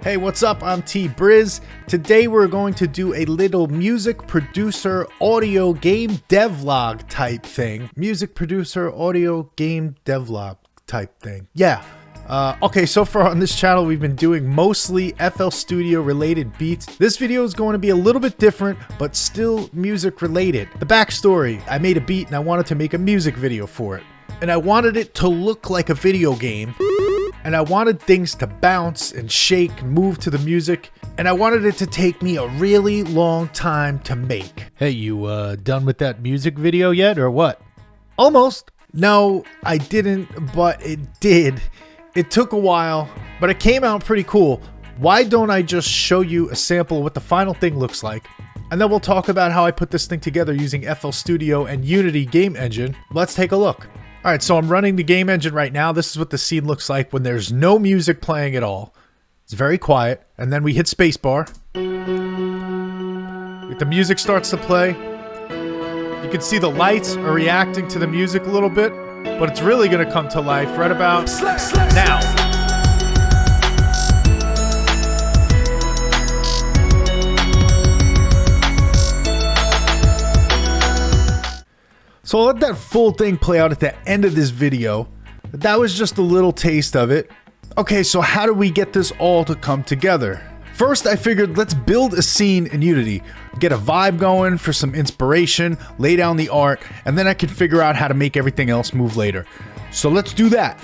Hey, what's up? I'm tbriz. Today we're going to do a little music producer audio game devlog type thing. Music producer audio game devlog type thing. Yeah. Okay, so far on this channel we've been doing mostly FL Studio related beats. This video is going to be a little bit different, but still music related. The backstory: I made a beat and I wanted to make a music video for it. And I wanted it to look like a video game. And I wanted things to bounce and shake and move to the music. And I wanted it to take me a really long time to make. Hey, you done with that music video yet or what? Almost. No, I didn't, but it did. It took a while, but it came out pretty cool. Why don't I just show you a sample of what the final thing looks like? And then we'll talk about how I put this thing together using FL Studio and Unity game engine. Let's take a look. Alright, so I'm running the game engine right now. This is what the scene looks like when there's no music playing at all. It's very quiet, and then we hit spacebar. If the music starts to play, you can see the lights are reacting to the music a little bit, but it's really going to come to life right about now. So I'll let that full thing play out at the end of this video. That was just a little taste of it. Okay, so how do we get this all to come together? First, I figured let's build a scene in Unity, get a vibe going for some inspiration, lay down the art, and then I can figure out how to make everything else move later. So let's do that.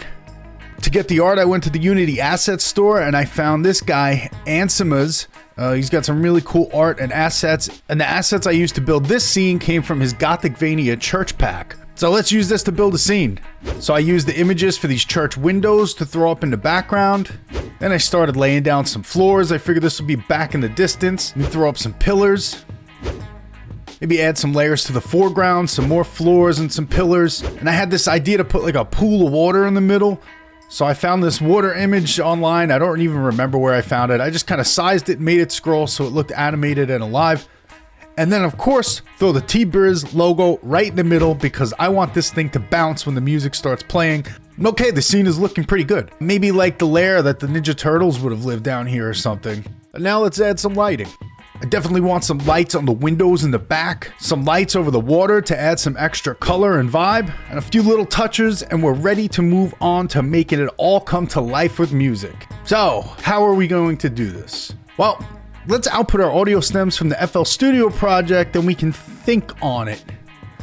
To get the art, I went to the Unity Asssets store and I found this guy, Ansimuz. He's got some really cool art and assets, and the assets I used to build this scene came from his Gothicvania church pack. So let's use this to build a scene. So I used the images for these church windows to throw up in the background. Then I started laying down some floors. I figured this would be back in the distance. Let me throw up some pillars. Maybe add some layers to the foreground, some more floors and some pillars. And I had this idea to put like a pool of water in the middle. So I found this water image online. I don't even remember where I found it. I just kind of sized it, made it scroll so it looked animated and alive. And then of course, throw the tbriz logo right in the middle because I want this thing to bounce when the music starts playing. Okay, the scene is looking pretty good. Maybe like the lair that the Ninja Turtles would have lived down here or something. And now let's add some lighting. I definitely want some lights on the windows in the back, some lights over the water to add some extra color and vibe, and a few little touches, and we're ready to move on to making it all come to life with music. So, how are we going to do this? Well, let's output our audio stems from the FL Studio project and we can think on it.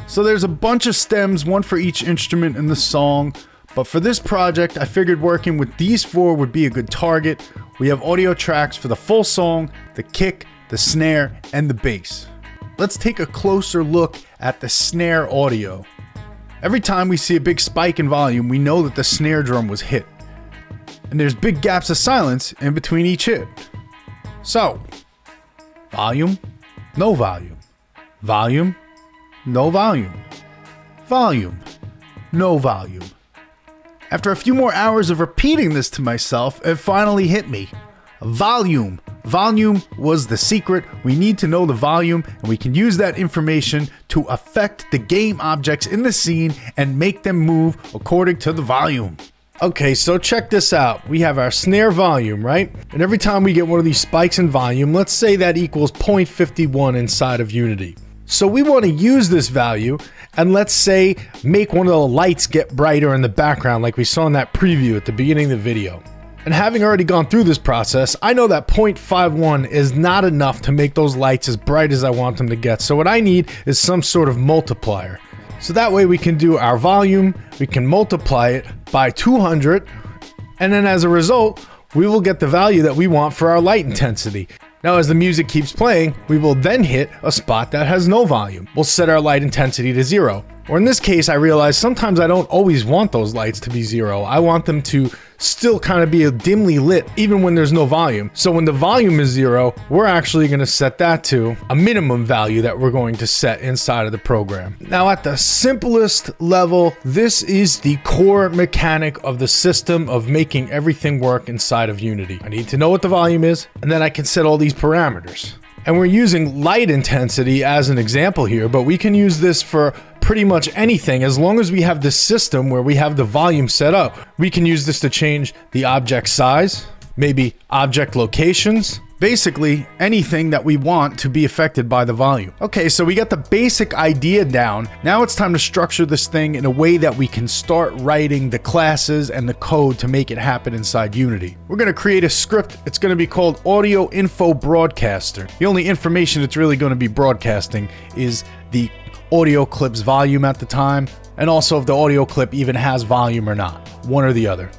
So there's a bunch of stems, one for each instrument in the song, but for this project I figured working with these four would be a good target. We have audio tracks for the full song, the kick, the snare, and the bass. Let's take a closer look at the snare audio. Every time we see a big spike in volume, we know that the snare drum was hit. And there's big gaps of silence in between each hit. So, volume, no volume. Volume, no volume. Volume, no volume. After a few more hours of repeating this to myself, it finally hit me. Volume. Volume was the secret. We need to know the volume, and we can use that information to affect the game objects in the scene and make them move according to the volume. Okay, so check this out. We have our snare volume, right? And every time we get one of these spikes in volume, let's say that equals 0.51 inside of Unity. So we want to use this value and let's say make one of the lights get brighter in the background like we saw in that preview at the beginning of the video. And having already gone through this process, I know that 0.51 is not enough to make those lights as bright as I want them to get. So what I need is some sort of multiplier. So that way we can do our volume, we can multiply it by 200, and then as a result, we will get the value that we want for our light intensity. Now as the music keeps playing, we will then hit a spot that has no volume. We'll set our light intensity to 0. Or in this case, I realize sometimes I don't always want those lights to be 0. I want them to still kind of be dimly lit even when there's no volume. So when the volume is 0, we're actually going to set that to a minimum value that we're going to set inside of the program. Now at the simplest level, this is the core mechanic of the system of making everything work inside of Unity. I need to know what the volume is, and then I can set all these parameters. And we're using light intensity as an example here, but we can use this for pretty much anything as long as we have this system where we have the volume set up. We can use this to change the object size, maybe object locations, basically anything that we want to be affected by the volume. Okay, so we got the basic idea down. Now it's time to structure this thing in a way that we can start writing the classes and the code to make it happen inside Unity. We're going to create a script. It's going to be called audio info broadcaster. The only information it's really going to be broadcasting is the audio clip's volume at the time, and also if the audio clip even has volume or not, one or the other.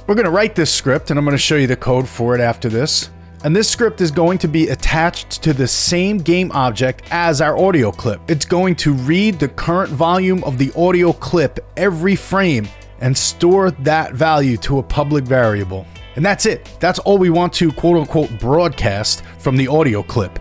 We're going to write this script, and I'm going to show you the code for it after this. And this script is going to be attached to the same game object as our audio clip. It's going to read the current volume of the audio clip every frame and store that value to a public variable. And that's it. That's all we want to quote unquote broadcast from the audio clip.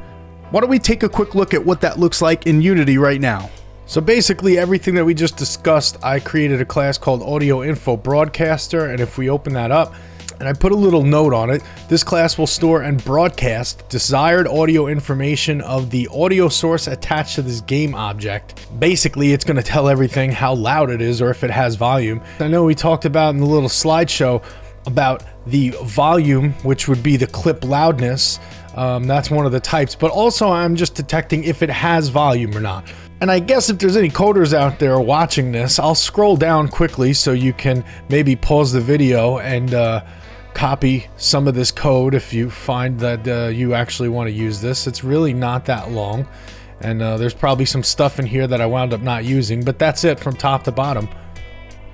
Why don't we take a quick look at what that looks like in Unity right now? So basically everything that we just discussed, I created a class called audio info broadcaster, and if we open that up, and I put a little note on it, this class will store and broadcast desired audio information of the audio source attached to this game object. Basically, it's going to tell everything how loud it is or if it has volume. I know we talked about in the little slideshow about the volume, which would be the clip loudness. That's one of the types, but also I'm just detecting if it has volume or not. And I guess if there's any coders out there watching this, I'll scroll down quickly so you can maybe pause the video and copy some of this code if you find that you actually want to use this. It's really not that long, and there's probably some stuff in here that I wound up not using, but that's it from top to bottom.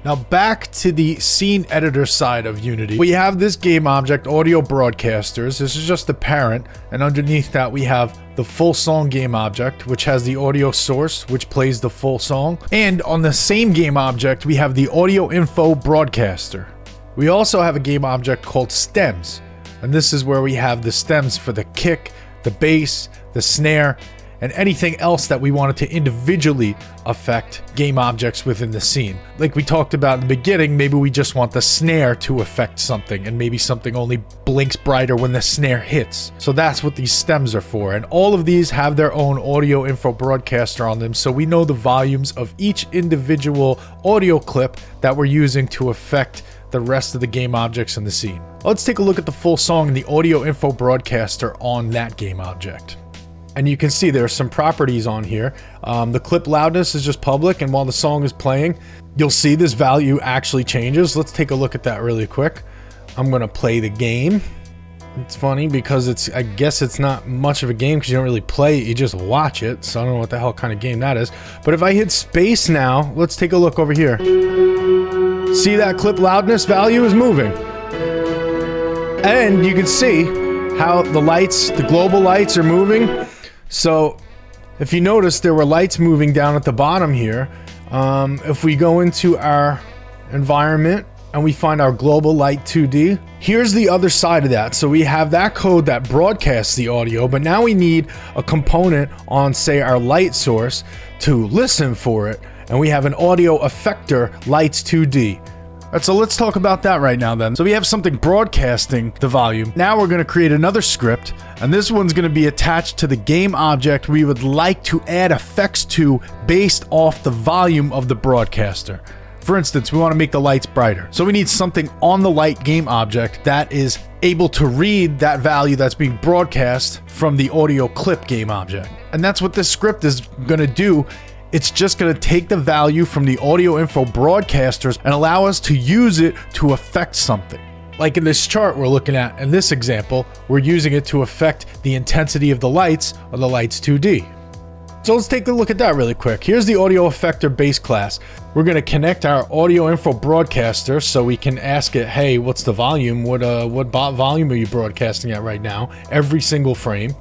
Now back to the scene editor side of Unity. We have this game object, audio broadcasters. This is just the parent, and underneath that we have the full song game object, which has the audio source, which plays the full song. And on the same game object, we have the audio info broadcaster. We also have a game object called stems, and this is where we have the stems for the kick, the bass, the snare, and anything else that we wanted to individually affect game objects within the scene. Like we talked about in the beginning, maybe we just want the snare to affect something, and maybe something only blinks brighter when the snare hits. So that's what these stems are for, and all of these have their own audio info broadcaster on them, so we know the volumes of each individual audio clip that we're using to affect the rest of the game objects in the scene. Let's take a look at the full song and the audio info broadcaster on that game object. And you can see there are some properties on here. The clip loudness is just public, and while the song is playing, you'll see this value actually changes. Let's take a look at that really quick. I'm gonna play the game. It's funny because I guess it's not much of a game because you don't really play it, you just watch it. So I don't know what the hell kind of game that is. But if I hit space now, let's take a look over here. See that clip loudness value is moving. And you can see how the lights, the global lights are moving. So if you notice, there were lights moving down at the bottom here. If we go into our environment and we find our global light 2D, here's the other side of that. So we have that code that broadcasts the audio, but now we need a component on, say, our light source to listen for it. And we have an audio effector lights 2D. Alright, so let's talk about that right now then. So we have something broadcasting the volume. Now we're going to create another script, and this one's going to be attached to the game object we would like to add effects to based off the volume of the broadcaster. For instance, we want to make the lights brighter. So we need something on the light game object that is able to read that value that's being broadcast from the audio clip game object. And that's what this script is going to do. It's just going to take the value from the audio info broadcasters and allow us to use it to affect something. Like in this chart we're looking at, in this example, we're using it to affect the intensity of the lights on the lights 2D. So let's take a look at that really quick. Here's the audio effector base class. We're going to connect our audio info broadcaster so we can ask it, hey, what's the volume? What volume are you broadcasting at right now? Every single frame.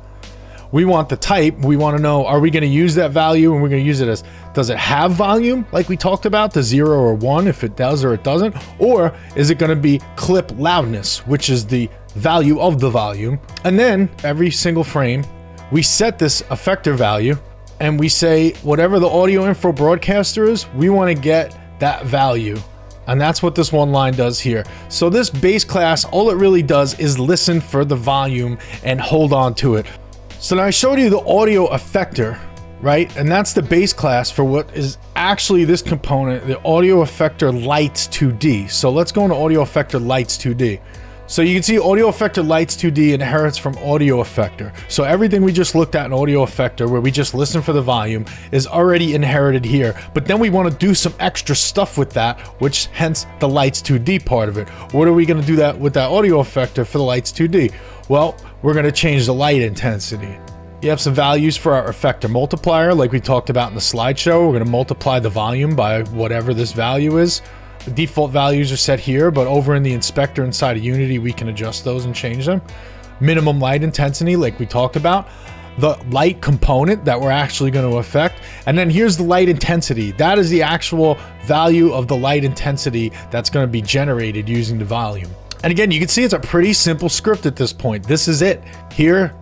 We want the type. We want to know, are we going to use that value, and we're going to use it as, does it have volume like we talked about, the 0 or 1, if it does or it doesn't, or is it going to be clip loudness, which is the value of the volume. And then every single frame, we set this effector value, and we say whatever the audio info broadcaster is, we want to get that value. And that's what this one line does here. So this base class, all it really does is listen for the volume and hold on to it. So now I showed you the audio effector, right? And that's the base class for what is actually this component, the audio effector lights 2D. So let's go into audio effector lights 2D. So you can see audio effector lights 2D inherits from audio effector. So everything we just looked at in audio effector, where we just listen for the volume, is already inherited here. But then we want to do some extra stuff with that, which hence the lights 2D part of it. What are we going to do that with that audio effector for the lights 2D? Well, we're going to change the light intensity. You have some values for our effector multiplier, like we talked about in the slideshow. We're going to multiply the volume by whatever this value is. The default values are set here, but over in the inspector inside of Unity, we can adjust those and change them. Minimum light intensity, like we talked about. The light component that we're actually going to affect. And then here's the light intensity. That is the actual value of the light intensity that's going to be generated using the volume. And again, you can see it's a pretty simple script at this point. This is it. Here,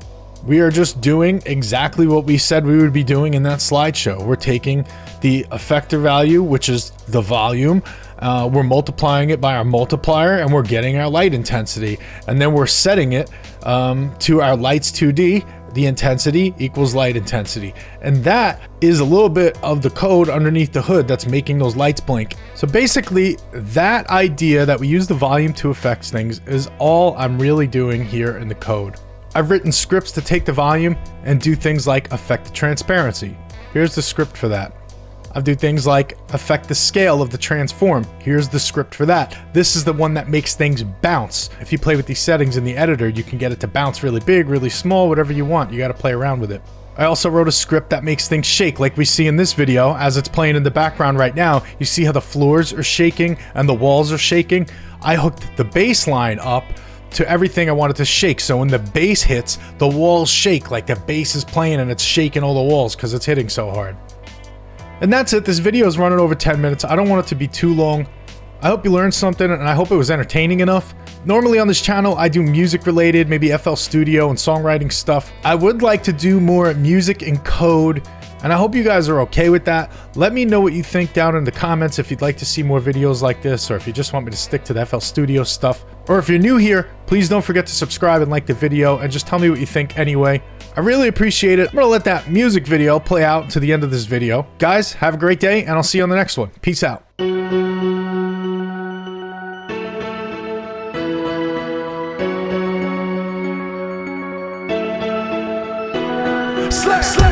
we are just doing exactly what we said we would be doing in that slideshow. We're taking the effector value, which is the volume. We're multiplying it by our multiplier, and we're getting our light intensity. And then we're setting it to our lights 2D. The intensity equals light intensity. And that is a little bit of the code underneath the hood that's making those lights blink. So basically, that idea that we use the volume to affect things is all I'm really doing here in the code. I've written scripts to take the volume and do things like affect the transparency. Here's the script for that. I'll do things like affect the scale of the transform. Here's the script for that. This is the one that makes things bounce. If you play with these settings in the editor, you can get it to bounce really big, really small, whatever you want. You got to play around with it. I also wrote a script that makes things shake, like we see in this video as it's playing in the background right now. You see how the floors are shaking and the walls are shaking? I hooked the bass line up to everything I wanted to shake. So when the bass hits, the walls shake like the bass is playing and it's shaking all the walls because it's hitting so hard. And that's it. This video is running over 10 minutes. I don't want it to be too long. I hope you learned something, and I hope it was entertaining enough. Normally on this channel, I do music related, maybe FL Studio and songwriting stuff. I would like to do more music and code, and I hope you guys are okay with that. Let me know what you think down in the comments if you'd like to see more videos like this, or if you just want me to stick to the FL Studio stuff. Or if you're new here, please don't forget to subscribe and like the video, and just tell me what you think anyway. I really appreciate it. I'm gonna let that music video play out to the end of this video. Guys, have a great day, and I'll see you on the next one. Peace out. Slap, slap.